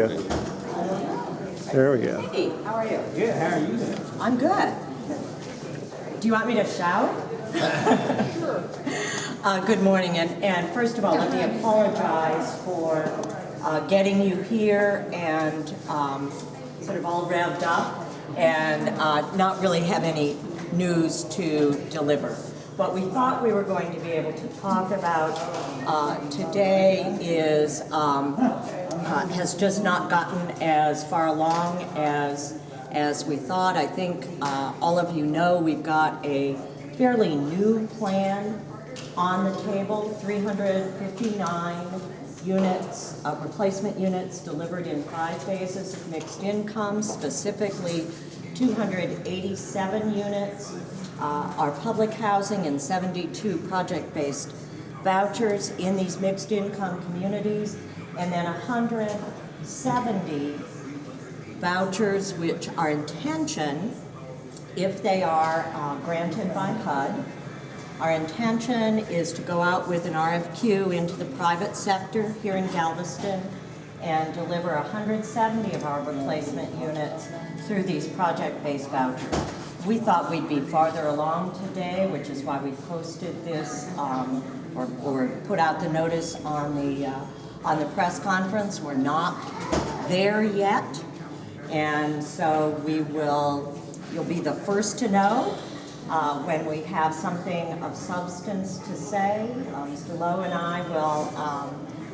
Yeah. There we go. Hey, how are you? Good, how are you doing? I'm good. Do you want me to shout? Sure. Good morning, and first of all, let me apologize for getting you here and sort of all revved up and not really have any news to deliver. What we thought we were going to be able to talk about today is has just not gotten as far along as we thought. I think all of you know we've got a fairly new plan on the table, 359 units, replacement units delivered in 5 phases of mixed income, specifically 287 units are public housing and 72 project-based vouchers in these mixed income communities, and then 170 vouchers which our intention, if they are granted by HUD, our intention is to go out with an RFQ into the private sector here in Galveston and deliver 170 of our replacement units through these project-based vouchers. We thought we'd be farther along today, which is why we posted this or put out the notice on the press conference. We're not there yet, and so you'll be the first to know when we have something of substance to say. Mr. Lowe and I will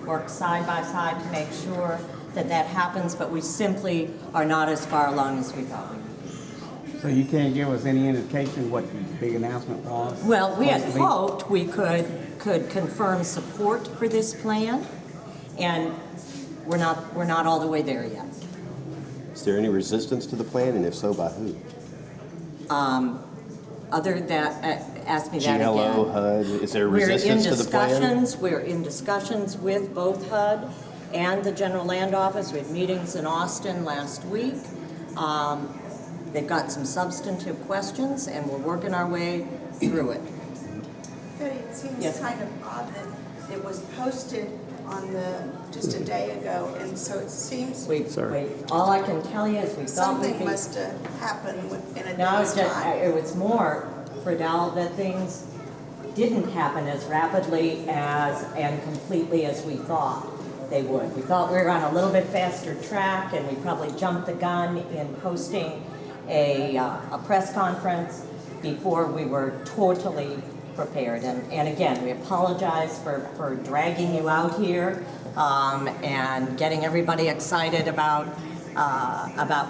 work side by side to make sure that happens, but we simply are not as far along as we thought we would. So you can't give us any indication what the big announcement was? Well, we had hoped we could confirm support for this plan, and we're not all the way there yet. Is there any resistance to the plan, and if so, by who? Other than, ask me that GLO, again. HUD, is there resistance to the plan? We're in discussions with both HUD and the General Land Office. We had meetings in Austin last week. They've got some substantive questions, and we're working our way through it. Betty, it seems Yes. kind of odd that it was posted on just a day ago, and so it seems All I can tell you is we thought we'd something be... must have happened in a No, day's time. it was more, Friedel, that things didn't happen as rapidly and completely as we thought they would. We thought we were on a little bit faster track, and we probably jumped the gun in posting a press conference before we were totally prepared. And again, we apologize for dragging you out here and getting everybody excited about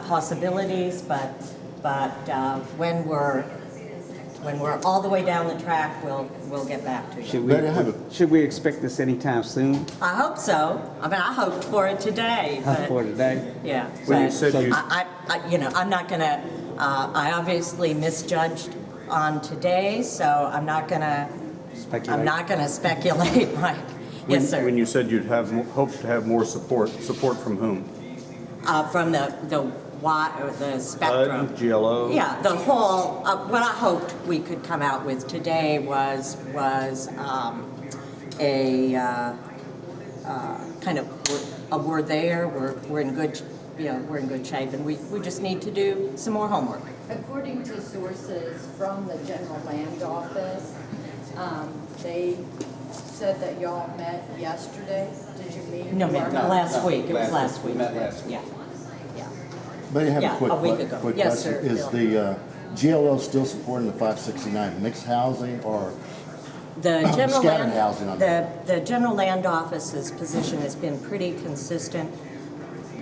possibilities, but when we're all the way down the track, we'll get back to you. Should we expect this anytime soon? I hope so. I mean, I hoped for it today. But, For today? yeah. When you but said you- I'm not gonna. I obviously misjudged on today, so I'm not gonna. Speculate? I'm not gonna speculate. Right? Yes, sir. When you said you'd hoped to have more support from whom? From the spectrum. HUD, GLO? Yeah, the whole, what I hoped we could come out with today was a kind of, we're there, we're in good, we're in good shape, and we just need to do some more homework. According to sources from the General Land Office, they said that y'all met yesterday. Did you meet? No, last week, it was last week. We met last week. Yeah, yeah. But I have Yeah, a quick, a week ago. quick Yes, question. sir, Is Bill. the GLO still supporting the 569 mixed housing or The General scattered housing on the General Land Office's position has been pretty consistent,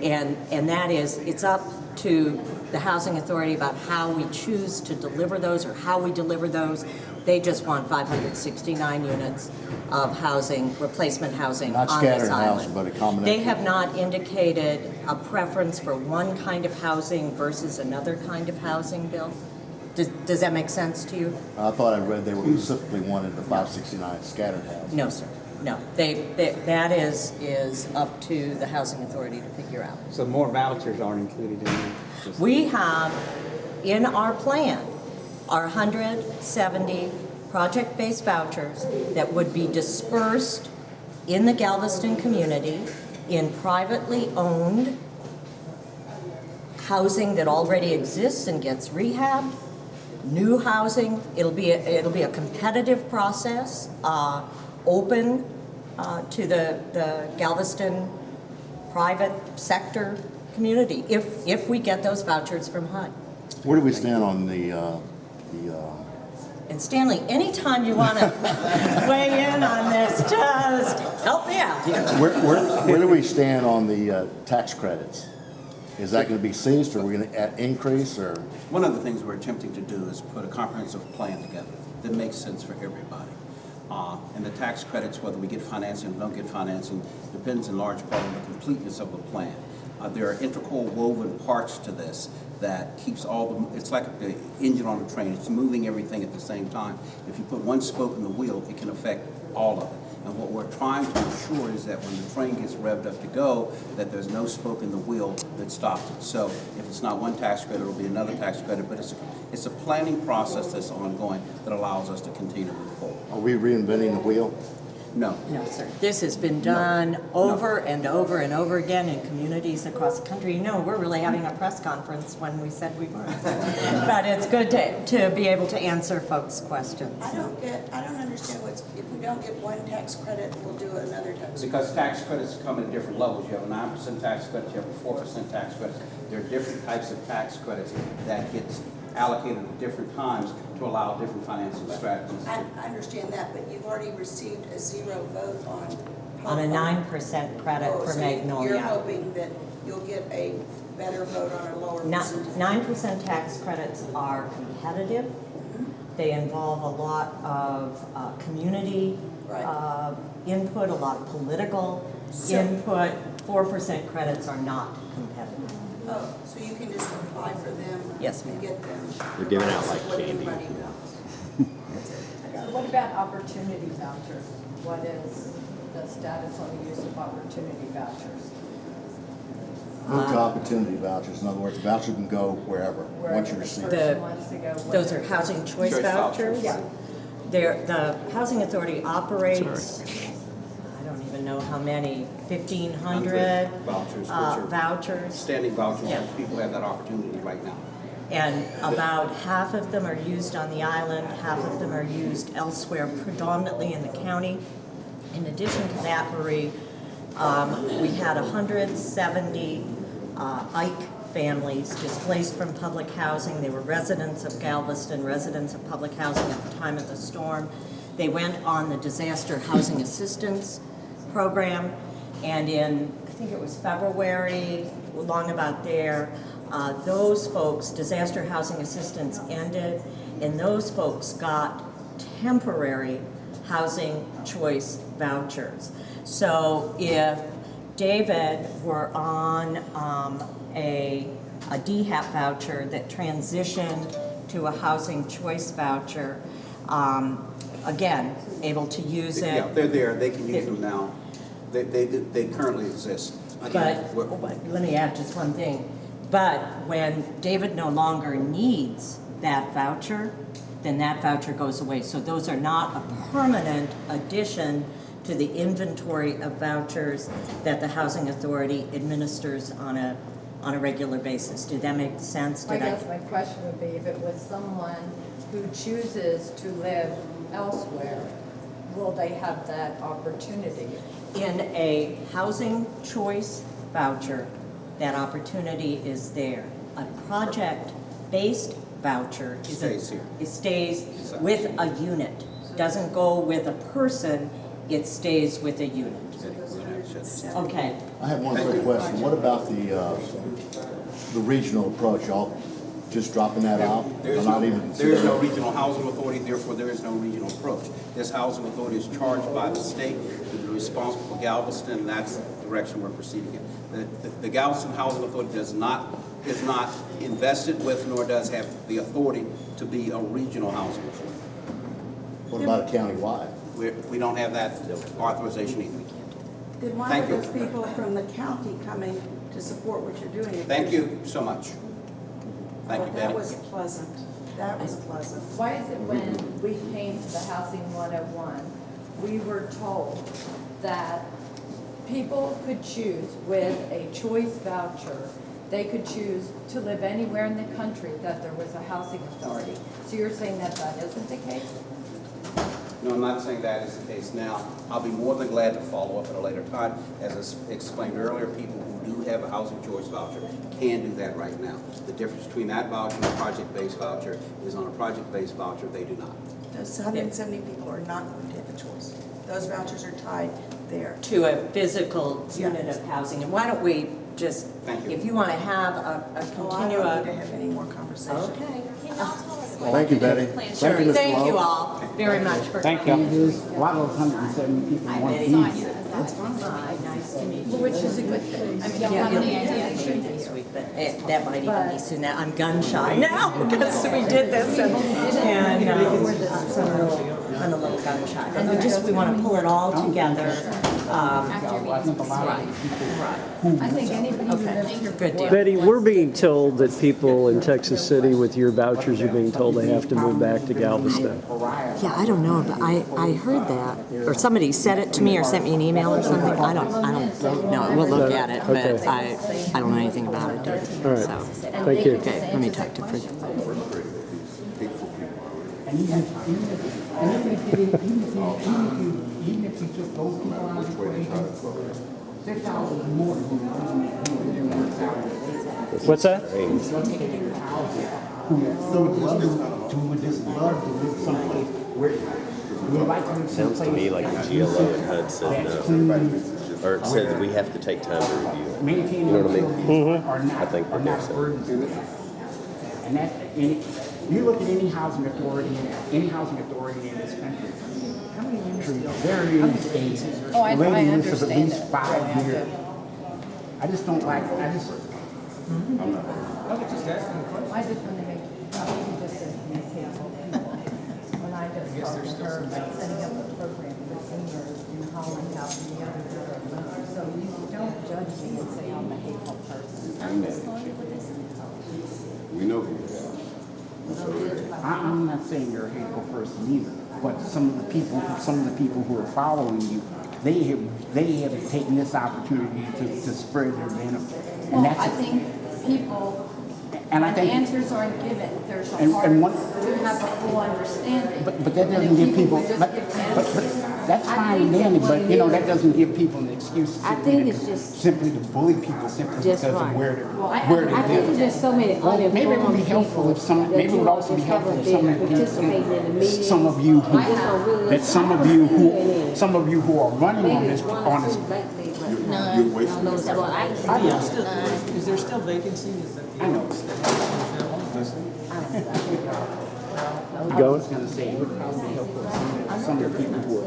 and that is, it's up to the Housing Authority about how we choose to deliver those or how we deliver those. They just want 569 units of housing, replacement housing Not on this scattered island. housing, but a combination? They have not indicated a preference for one kind of housing versus another kind of housing, Bill. Does that make sense to you? I thought I read they were specifically wanted the 569 scattered housing. No, sir. No. That is up to the Housing Authority to figure out. So more vouchers are included in that? We have in our plan our 170 project-based vouchers that would be dispersed in the Galveston community in privately owned housing that already exists and gets rehabbed, new housing. It'll be a competitive process, open to the Galveston private sector community if we get those vouchers from HUD. Where do we stand on the And Stanley, anytime you want to weigh in on this, just help me out. where do we stand on the tax credits? Is that going to be ceased, or are we going to increase, or? One of the things we're attempting to do is put a comprehensive plan together that makes sense for everybody. And the tax credits, whether we get financing or don't get financing, depends in large part on the completeness of the plan. There are integral woven parts to this that keeps it's like the engine on a train. It's moving everything at the same time. If you put one spoke in the wheel, it can affect all of it. And what we're trying to ensure is that when the train gets revved up to go, that there's no spoke in the wheel that stops it. So if it's not one tax credit, it'll be another tax credit, but it's a planning process that's ongoing that allows us to continue to move forward. Are we reinventing the wheel? No. No, sir. This has been done over and over and over again in communities across the country. You know, we're really having a press conference when we said we were. But it's good to be able to answer folks' questions. I don't understand if we don't get one tax credit, we'll do another tax credit. Because tax credits come in different levels. You have a 9% tax credit, you have a 4% tax credit. There are different types of tax credits that gets allocated at different times to allow different financing strategies. I understand that, but you've already received a 0 vote On a 9% credit for so Magnolia. You're hoping that you'll get a better vote on a lower percentage. 9% tax credits are competitive. They involve a lot of community Right. input, a lot of political input. 4% credits are not competitive. Oh, so you can just apply for them? Yes, ma'am. And get them? They're giving out like What candy. everybody wants. What about opportunity vouchers? What is the status on the use of opportunity vouchers? Move to opportunity vouchers. In other words, the voucher can go wherever, once you Wherever receive the it. person wants to go, Those are wherever. housing choice Choice vouchers. vouchers. The Housing Authority operates, I don't even know how many, 1,500 vouchers, which are vouchers. standing vouchers, Yeah. which people have that opportunity right now. And about half of them are used on the island, half of them are used elsewhere, predominantly in the county. In addition to that, Marie, we had 170 Ike families displaced from public housing. They were residents of Galveston, residents of public housing at the time of the storm. They went on the Disaster Housing Assistance Program, and in, I think it was February, long about there, those folks, disaster housing assistance ended, and those folks got temporary housing choice vouchers. So if David were on a DHAP voucher that transitioned to a housing choice voucher, again, able to use it. Yeah, they're there, they can use them now. They currently exist. Again, But let me add just one thing. But when David no longer needs that voucher, then that voucher goes away. So those are not a permanent addition to the inventory of vouchers that the Housing Authority administers on a regular basis. Did that make sense? I guess my question would be, if it was someone who chooses to live elsewhere, will they have that opportunity? In a housing choice voucher, that opportunity is there. A project-based voucher is Stays here. It stays with a unit. Doesn't go with a person, it stays with a unit. Okay. I have one quick question. What about the regional approach? Y'all just dropping that out? There Or is not no, even there is no considering? regional housing authority, therefore there is no regional approach. This housing authority is charged by the state to be responsible for Galveston, and that's the direction we're proceeding in. The Galveston Housing Authority is not invested with, nor does have the authority to be a regional housing authority. What about a countywide? We don't have that authorization either. Then why Thank are you. those people from the county coming to support what you're doing? Thank you so much. Thank you, That Betty. was pleasant. That was pleasant. Why is it when we came to the Housing 101, we were told that people could choose with a choice voucher, they could choose to live anywhere in the country that there was a housing authority. So you're saying that that isn't the case? No, I'm not saying that is the case now. I'll be more than glad to follow up at a later time. As I explained earlier, people who do have a housing choice voucher can do that right now. The difference between that voucher and a project-based voucher is on a project-based voucher, they do not. Those 170 people are not going to have a choice. Those vouchers are tied there. To a physical unit of housing. And why don't we just, Thank you. if you want to have a Oh, I continue don't need to a... have any more conversation. Okay. Thank you, Betty. Sure. Thank you, Mr. Thank you Lowe. all very much for Thank coming. you. A lot of those 170 people want to be here. That's fine. Nice to meet you. Which is a good thing. I mean, you Yeah, have any idea? this week, but that might even be soon. Now, I'm gun shy now because we did this and I'm a little gun shy. And we want to pull it all together. I think anybody who lives here. Good deal. Betty, we're being told that people in Texas City with your vouchers are being told they have to move back to Galveston. Yeah, I don't know, but I heard that, or somebody said it to me or sent me an email or something. I don't know. We'll look at it, but Okay. I don't know anything about it. All right. So, Thank you. okay, let me talk to Fred. And even if you took those people out of the equation, 6,000 more than What's that? who would just love to live someplace where we like to live Sounds to me like the GLO and HUD said no, or it said that we have to take time to review it. maintaining You know what I mean? utilities are not, I think are what not they're a burden to them. And that, and you look at any housing authority in this country, there is Oh, I a waiting list of at understand least it. 5 years. I just don't like, I just want to make, just an example. When I just talked to her about setting up a program for seniors in Holland House and the other. So you don't judge me and say I'm a hateful person. We know who you I'm not saying you're a hateful person either, but some of the people who are following you, they have taken this opportunity to spread their venom. Well, I think people, And I when think- answers aren't given, there's a And heart one- to have a full understanding. But that And if doesn't give people, would just but give answers. that's I fine think and dandy, that but what you know, it that is- doesn't give people an excuse I think it's just- simply to bully people simply Just because right. of where Well, I they I think live. there's just so many Well, maybe it would be uninformed helpful people if some, that maybe it you would know, also be just helpful haven't if some been of participating in the you, meetings. some of you who, I don't really that some of you tune in. who, some of you who are running on Maybe this, one or on this, two lately, but You're wasting no, your well, I Is there still vacancy? Is that the I know. Going? I was gonna say, it would probably be helpful if some of the people who are